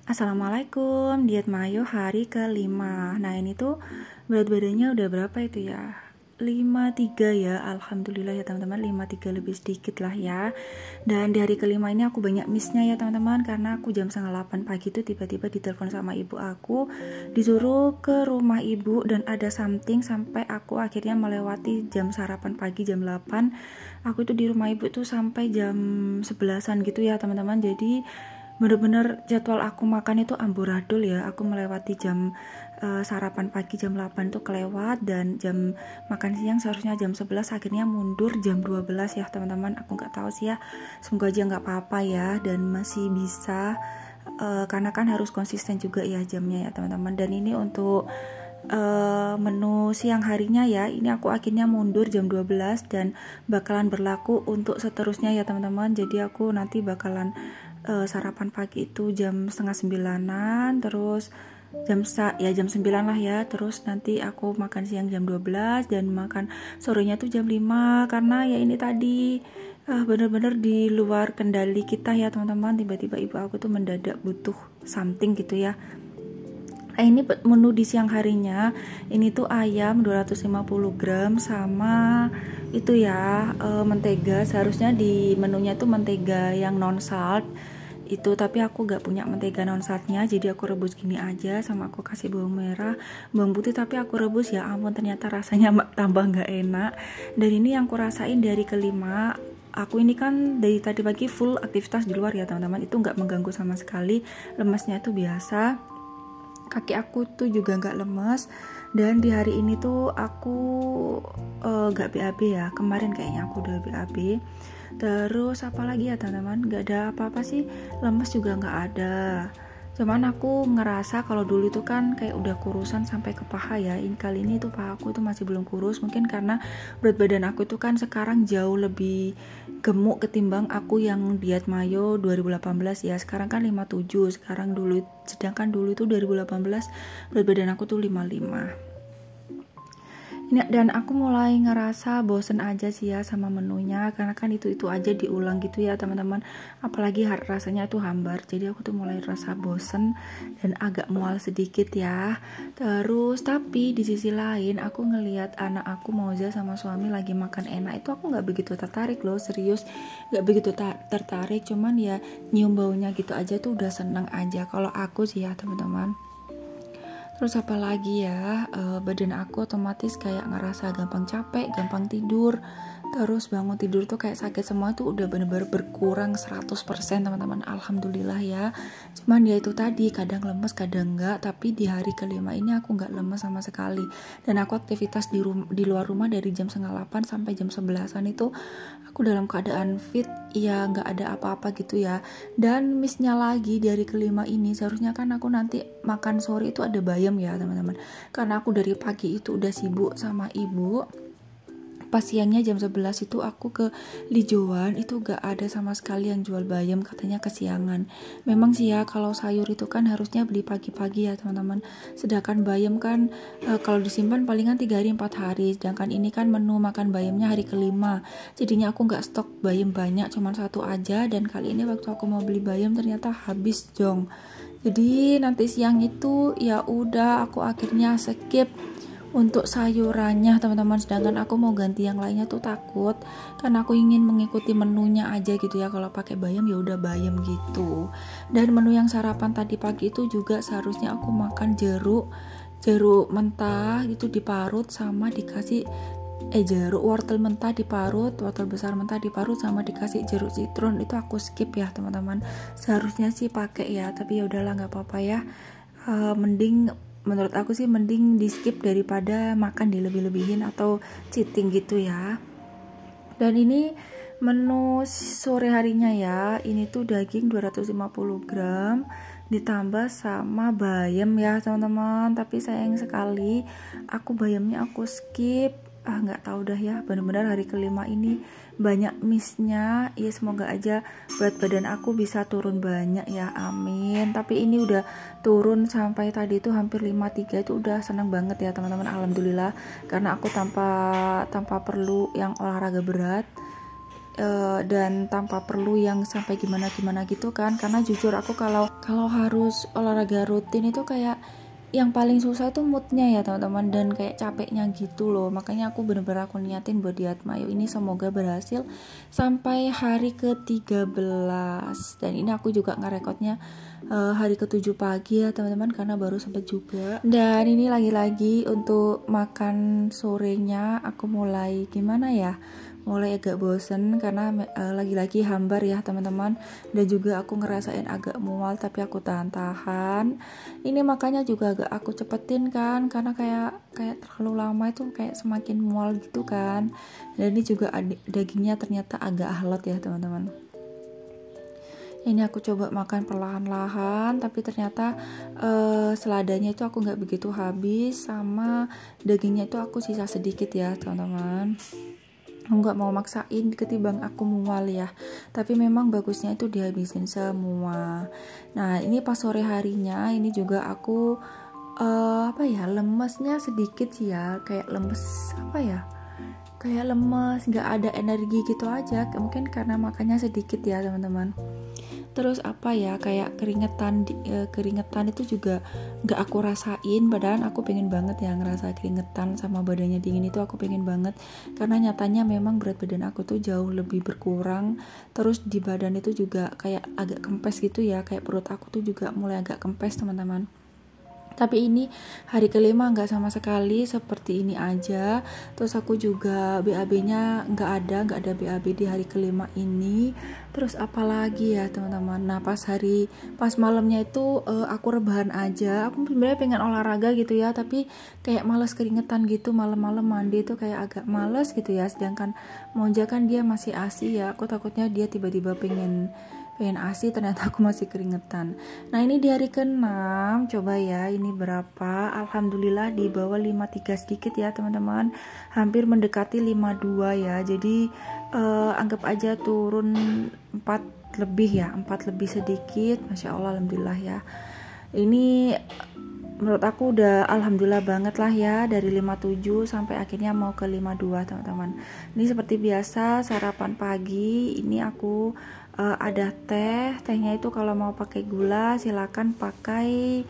Assalamualaikum, diet Mayo hari ke-5. Nah ini tuh berat badannya udah berapa itu ya? 53 ya, alhamdulillah ya teman-teman, 53 lebih sedikit lah ya. Dan di hari ke-5 ini aku banyak missnya ya teman-teman, karena aku jam setengah 8 pagi tuh tiba-tiba ditelepon sama ibu aku, disuruh ke rumah ibu dan ada something, sampai aku akhirnya melewati jam sarapan pagi jam 8. Aku tuh di rumah ibu tuh sampai jam 11-an gitu ya teman-teman. Jadi bener-bener jadwal aku makan itu amburadul ya. Aku melewati jam sarapan pagi jam 8 tuh kelewat, dan jam makan siang seharusnya jam 11, akhirnya mundur jam 12 ya teman-teman. Aku nggak tahu sih ya, semoga aja nggak apa-apa ya dan masih bisa, karena kan harus konsisten juga ya jamnya ya teman-teman. Dan ini untuk menu siang harinya ya, ini aku akhirnya mundur jam 12 dan bakalan berlaku untuk seterusnya ya teman-teman. Jadi aku nanti bakalan sarapan pagi itu jam setengah 9-an, terus jam 9 lah ya, terus nanti aku makan siang jam 12 dan makan sorenya tuh jam 5, karena ya ini tadi bener-bener di luar kendali kita ya teman-teman. Tiba-tiba ibu aku tuh mendadak butuh something gitu ya. Nah ini menu di siang harinya, ini tuh ayam 250 gram sama itu ya, mentega. Seharusnya di menunya tuh mentega yang non salt itu, tapi aku gak punya mentega non saltnya, jadi aku rebus gini aja, sama aku kasih bawang merah, bawang putih, tapi aku rebus ya ampun ternyata rasanya tambah gak enak. Dan ini yang aku rasain dari ke-5. Aku ini kan dari tadi pagi full aktivitas di luar ya teman-teman, itu gak mengganggu sama sekali, lemesnya itu biasa, kaki aku tuh juga gak lemes. Dan di hari ini tuh aku gak BAB ya, kemarin kayaknya aku udah BAB. Terus apa lagi ya teman-teman, gak ada apa-apa sih, lemes juga gak ada. Cuman aku ngerasa kalau dulu itu kan kayak udah kurusan sampai ke paha ya. Ini kali ini tuh paha aku tuh masih belum kurus, mungkin karena berat badan aku tuh kan sekarang jauh lebih gemuk ketimbang aku yang diet Mayo 2018 ya. Sekarang kan 57, sedangkan dulu itu 2018 berat badan aku tuh 55. Ini, dan aku mulai ngerasa bosen aja sih ya sama menunya, karena kan itu aja diulang gitu ya teman-teman, apalagi rasanya tuh hambar. Jadi aku tuh mulai rasa bosen dan agak mual sedikit ya. Terus tapi di sisi lain aku ngelihat anak aku Moza sama suami lagi makan enak, itu aku nggak begitu tertarik loh, serius nggak begitu tertarik. Cuman ya nyium baunya gitu aja tuh udah seneng aja kalau aku sih ya teman-teman. Terus apa lagi ya, badan aku otomatis kayak ngerasa gampang capek, gampang tidur. Terus bangun tidur tuh kayak sakit semua, itu udah bener-bener berkurang 100% teman-teman, alhamdulillah ya. Cuman ya itu tadi, kadang lemes kadang enggak, tapi di hari ke-5 ini aku enggak lemes sama sekali. Dan aku aktivitas di luar rumah dari jam setengah 8 sampai jam 11-an itu aku dalam keadaan fit ya, enggak ada apa-apa gitu ya. Dan missnya lagi dari ke-5 ini, seharusnya kan aku nanti makan sore itu ada bayam ya teman-teman, karena aku dari pagi itu udah sibuk sama ibu. Pas siangnya jam 11 itu aku ke Lijoan, itu gak ada sama sekali yang jual bayam, katanya kesiangan. Memang sih ya, kalau sayur itu kan harusnya beli pagi-pagi ya teman-teman, sedangkan bayam kan kalau disimpan palingan 3 hari 4 hari, sedangkan ini kan menu makan bayamnya hari ke-5. Jadinya aku gak stok bayam banyak, cuman 1 aja. Dan kali ini waktu aku mau beli bayam ternyata habis jong. Jadi nanti siang itu ya udah aku akhirnya skip untuk sayurannya teman-teman, sedangkan aku mau ganti yang lainnya tuh takut, karena aku ingin mengikuti menunya aja gitu ya. Kalau pakai bayam ya udah bayam gitu. Dan menu yang sarapan tadi pagi itu juga seharusnya aku makan jeruk mentah itu diparut sama dikasih wortel mentah diparut, wortel besar mentah diparut sama dikasih jeruk citron. Itu aku skip ya teman-teman, seharusnya sih pakai ya, tapi ya udahlah nggak apa-apa ya. Menurut aku sih mending di skip daripada makan dilebih-lebihin atau cheating gitu ya. Dan ini menu sore harinya ya, ini tuh daging 250 gram ditambah sama bayam ya teman-teman. Tapi sayang sekali aku bayamnya aku skip, nggak tahu dah ya, benar-benar hari ke-5 ini banyak missnya ya. Semoga aja berat badan aku bisa turun banyak ya, amin. Tapi ini udah turun sampai tadi itu hampir 53, itu udah seneng banget ya teman-teman, alhamdulillah, karena aku tanpa perlu yang olahraga berat dan tanpa perlu yang sampai gimana gitu kan. Karena jujur aku kalau harus olahraga rutin itu kayak yang paling susah tuh moodnya ya teman-teman, dan kayak capeknya gitu loh. Makanya aku bener-bener aku niatin buat diet mayo ini, semoga berhasil sampai hari ke-13. Dan ini aku juga ngerekodnya hari ke-7 pagi ya teman-teman, karena baru sempet juga. Dan ini lagi-lagi untuk makan sorenya aku mulai gimana ya, mulai agak bosen karena lagi-lagi hambar ya teman-teman, dan juga aku ngerasain agak mual tapi aku tahan-tahan. Ini makanya juga agak aku cepetin kan, karena kayak terlalu lama itu kayak semakin mual gitu kan. Dan ini juga dagingnya ternyata agak alot ya teman-teman. Ini aku coba makan perlahan-lahan, tapi ternyata seladanya itu aku nggak begitu habis, sama dagingnya itu aku sisa sedikit ya teman-teman. Aku nggak mau maksain ketimbang aku mual ya, tapi memang bagusnya itu dihabisin semua. Nah ini pas sore harinya ini juga aku lemesnya sedikit sih ya, kayak lemes kayak lemes, nggak ada energi gitu aja, mungkin karena makannya sedikit ya teman-teman. Terus kayak keringetan itu juga nggak aku rasain, padahal aku pengen banget ya ngerasa keringetan sama badannya dingin itu, aku pengen banget karena nyatanya memang berat badan aku tuh jauh lebih berkurang. Terus di badan itu juga kayak agak kempes gitu ya, kayak perut aku tuh juga mulai agak kempes teman-teman. Tapi ini hari kelima nggak sama sekali, seperti ini aja. Terus aku juga BAB-nya nggak ada BAB di hari kelima ini. Terus apalagi ya teman-teman, nah pas malamnya itu aku rebahan aja. Aku sebenarnya pengen olahraga gitu ya, tapi kayak males keringetan gitu, malam-malam mandi itu kayak agak males gitu ya. Sedangkan Monja kan dia masih ASI ya, aku takutnya dia tiba-tiba pengen ASI, ternyata aku masih keringetan. Nah ini di hari ke-6, coba ya ini berapa. Alhamdulillah di bawah 53 sedikit ya teman-teman, hampir mendekati 52 ya. Jadi anggap aja turun 4 lebih ya, 4 lebih sedikit. Masya Allah, alhamdulillah ya. Ini menurut aku udah alhamdulillah banget lah ya, dari 57 sampai akhirnya mau ke 52 teman-teman. Ini seperti biasa sarapan pagi, ini aku ada tehnya itu kalau mau pakai gula silakan pakai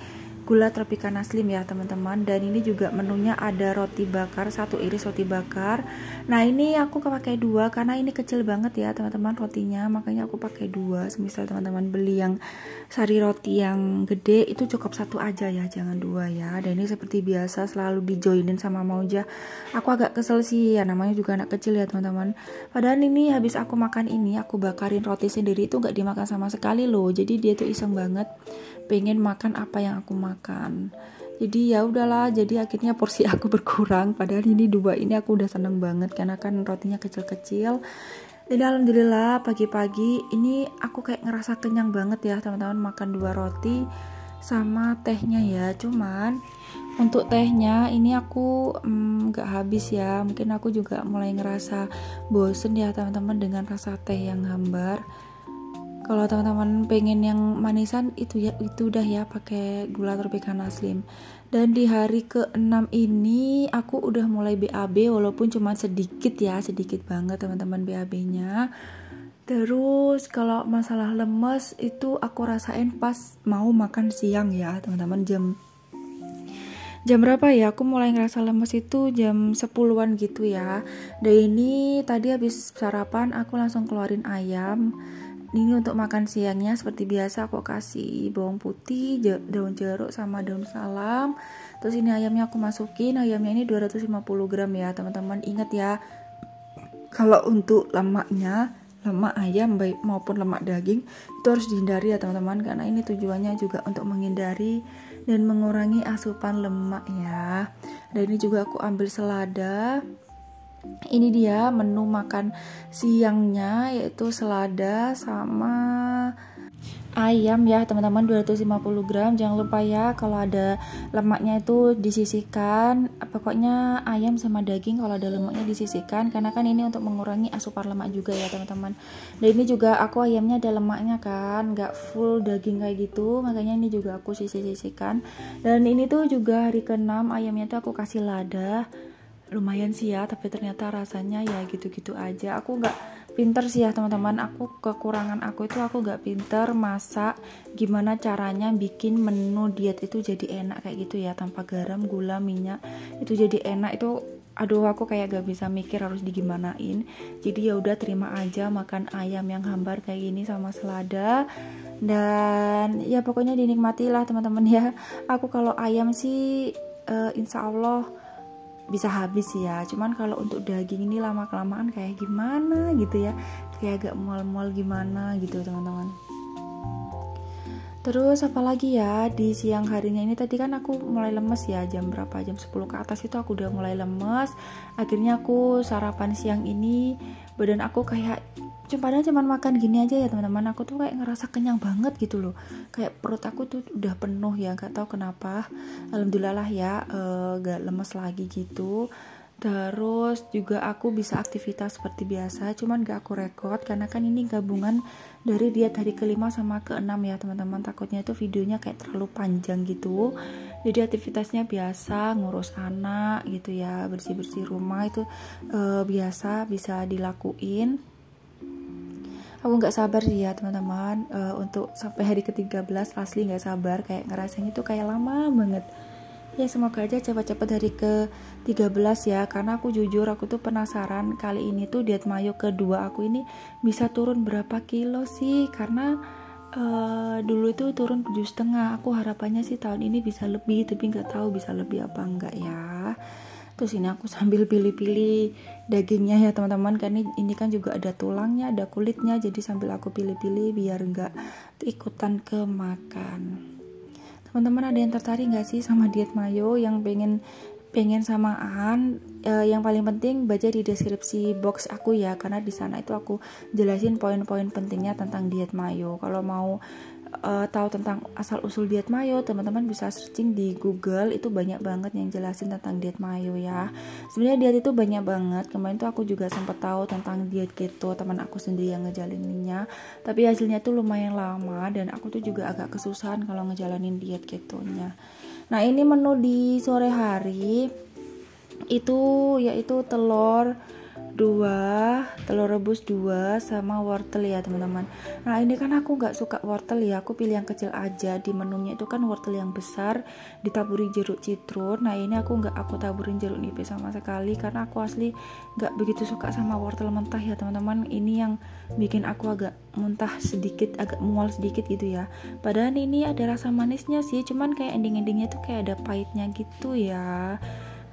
gula Tropicana Slim ya teman-teman. Dan ini juga menunya ada roti bakar, 1 iris roti bakar. Nah ini aku pakai 2 karena ini kecil banget ya teman-teman rotinya, makanya aku pakai 2. Semisal teman-teman beli yang sari roti yang gede itu cukup 1 aja ya, jangan 2 ya. Dan ini seperti biasa selalu dijoinin sama Mauja. Aku agak kesel sih ya, namanya juga anak kecil ya teman-teman. Padahal ini habis aku makan ini, aku bakarin roti sendiri itu nggak dimakan sama sekali loh. Jadi dia tuh iseng banget pengen makan apa yang aku makan. Jadi ya udahlah, jadi akhirnya porsi aku berkurang. Padahal ini 2 ini aku udah seneng banget karena kan rotinya kecil-kecil. Jadi alhamdulillah pagi-pagi ini aku kayak ngerasa kenyang banget ya teman-teman, makan 2 roti sama tehnya ya. Cuman untuk tehnya ini aku gak habis ya, mungkin aku juga mulai ngerasa bosen ya teman-teman dengan rasa teh yang hambar. Kalau teman-teman pengen yang manisan itu udah ya pakai gula Tropicana Slim. Dan di hari ke-6 ini aku udah mulai BAB, walaupun cuma sedikit ya, sedikit banget teman-teman BAB-nya. Terus kalau masalah lemes itu aku rasain pas mau makan siang ya teman-teman, jam berapa ya aku mulai ngerasa lemes itu jam 10-an gitu ya. Dan ini tadi habis sarapan aku langsung keluarin ayam. Ini untuk makan siangnya seperti biasa aku kasih bawang putih, daun jeruk sama daun salam. Terus ini ayamnya aku masukin, ayamnya ini 250 gram ya teman-teman. Ingat ya, kalau untuk lemaknya, lemak ayam baik maupun lemak daging itu harus dihindari ya teman-teman, karena ini tujuannya juga untuk menghindari dan mengurangi asupan lemak ya. Dan ini juga aku ambil selada. Ini dia menu makan siangnya, yaitu selada sama ayam ya teman-teman, 250 gram. Jangan lupa ya kalau ada lemaknya itu disisihkan. Pokoknya ayam sama daging kalau ada lemaknya disisihkan, karena kan ini untuk mengurangi asupan lemak juga ya teman-teman. Dan ini juga aku ayamnya ada lemaknya kan, nggak full daging kayak gitu, makanya ini juga aku sisihkan. Dan ini tuh juga hari ke-6 ayamnya tuh aku kasih lada. Lumayan sih ya, tapi ternyata rasanya ya gitu-gitu aja. Aku nggak pinter sih ya teman-teman. Kekurangan aku itu aku gak pinter masak gimana caranya bikin menu diet itu jadi enak kayak gitu ya, tanpa garam, gula, minyak, itu jadi enak. Itu aduh, aku kayak gak bisa mikir harus digimanain. Jadi ya udah terima aja makan ayam yang hambar kayak gini sama selada. Dan ya pokoknya dinikmatilah teman-teman ya. Aku kalau ayam sih insya Allah bisa habis ya, cuman kalau untuk daging ini lama kelamaan kayak gimana gitu ya, kayak agak mual-mual gimana gitu teman-teman. Terus apalagi ya, di siang harinya ini tadi kan aku mulai lemes ya, jam berapa, jam 10 ke atas itu aku udah mulai lemes. Akhirnya aku sarapan siang ini, badan aku kayak padahal cuman makan gini aja ya teman-teman, aku tuh kayak ngerasa kenyang banget gitu loh, kayak perut aku tuh udah penuh ya, gak tahu kenapa. Alhamdulillah lah ya, gak lemes lagi gitu. Terus juga aku bisa aktivitas seperti biasa, cuman gak aku rekod karena kan ini gabungan dari diet hari ke-5 sama ke-6 ya teman-teman, takutnya itu videonya kayak terlalu panjang gitu. Jadi aktivitasnya biasa, ngurus anak gitu ya, bersih-bersih rumah itu biasa bisa dilakuin. Aku nggak sabar sih ya teman-teman, untuk sampai hari ke-13, asli nggak sabar, kayak ngerasain itu kayak lama banget ya. Semoga aja cepat-cepat hari ke-13 ya, karena aku jujur aku tuh penasaran kali ini tuh diet mayo kedua aku ini bisa turun berapa kilo sih, karena dulu itu turun 7,5. Aku harapannya sih tahun ini bisa lebih, tapi nggak tahu bisa lebih apa enggak ya. Terus ini aku sambil pilih-pilih dagingnya ya teman-teman, kan ini kan juga ada tulangnya, ada kulitnya, jadi sambil aku pilih-pilih biar nggak ikutan kemakan. Teman-teman ada yang tertarik nggak sih sama diet mayo, yang pengen samaan? Yang paling penting baca di deskripsi box aku ya, karena di sana itu aku jelasin poin-poin pentingnya tentang diet mayo. Kalau mau tahu tentang asal usul diet mayo, teman-teman bisa searching di Google, itu banyak banget yang jelasin tentang diet mayo ya. Sebenarnya diet itu banyak banget. Kemarin tuh aku juga sempat tahu tentang diet keto, teman aku sendiri yang ngejalaninnya, tapi hasilnya tuh lumayan lama dan aku tuh juga agak kesusahan kalau ngejalanin diet ketonya. Nah ini menu di sore hari itu yaitu telur rebus 2 sama wortel ya teman-teman. Nah ini kan aku nggak suka wortel ya, aku pilih yang kecil aja. Di menunya itu kan wortel yang besar ditaburi jeruk citrun. Nah ini aku nggak aku taburin jeruk nipis sama sekali, karena aku asli nggak begitu suka sama wortel mentah ya teman-teman. Ini yang bikin aku agak muntah sedikit, agak mual sedikit gitu ya. Padahal ini ada rasa manisnya sih, cuman kayak ending-endingnya tuh kayak ada pahitnya gitu ya.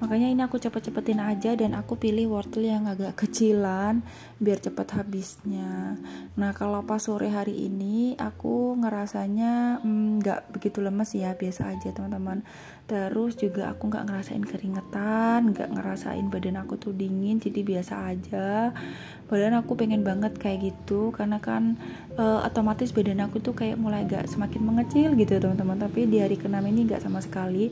Makanya ini aku cepet-cepetin aja dan aku pilih wortel yang agak kecilan biar cepet habisnya. Nah kalau pas sore hari ini aku ngerasanya nggak begitu lemes ya, biasa aja teman-teman. Terus juga aku nggak ngerasain keringetan, nggak ngerasain badan aku tuh dingin, jadi biasa aja. Badan aku pengen banget kayak gitu, karena kan otomatis badan aku tuh kayak mulai agak semakin mengecil gitu teman-teman. Tapi di hari ke-6 ini nggak sama sekali.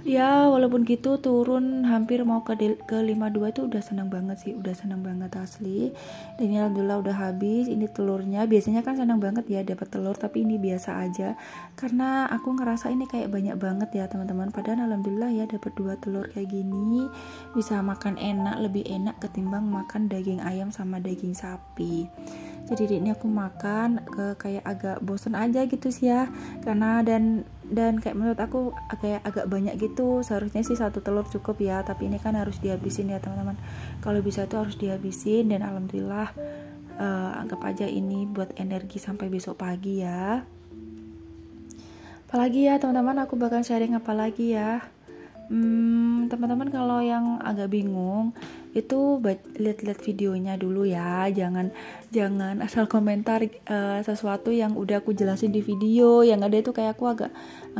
Ya walaupun gitu turun hampir mau ke 52 itu udah senang banget sih, udah senang banget asli. Dan ini alhamdulillah udah habis. Ini telurnya, biasanya kan senang banget ya dapat telur, tapi ini biasa aja karena aku ngerasa ini kayak banyak banget ya teman-teman. Padahal alhamdulillah ya dapat 2 telur kayak gini, bisa makan enak, lebih enak ketimbang makan daging ayam sama daging sapi. Jadi ini aku makan kayak agak bosen aja gitu sih ya, karena dan kayak menurut aku kayak agak banyak gitu. Seharusnya sih 1 telur cukup ya, tapi ini kan harus dihabisin ya teman-teman. Kalau bisa tuh harus dihabisin, dan alhamdulillah anggap aja ini buat energi sampai besok pagi ya. Apalagi ya teman-teman, aku bakal sharing apa lagi ya. Teman-teman kalau yang agak bingung itu lihat-lihat videonya dulu ya, jangan asal komentar sesuatu yang udah aku jelasin di video. Yang ada itu kayak aku agak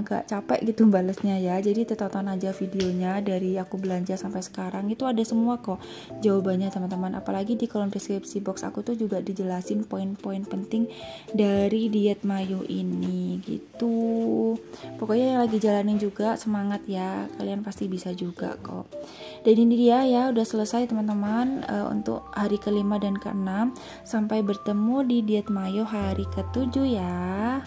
capek gitu balesnya ya. Jadi tonton aja videonya dari aku belanja sampai sekarang, itu ada semua kok jawabannya teman-teman. Apalagi di kolom deskripsi box aku tuh juga dijelasin poin-poin penting dari diet mayo ini gitu. Pokoknya yang lagi jalanin juga semangat ya, kalian pasti bisa juga kok. Dan ini dia ya, udah selesai teman-teman untuk hari ke-5 dan ke-6. Sampai bertemu di diet mayo hari ke-7 ya.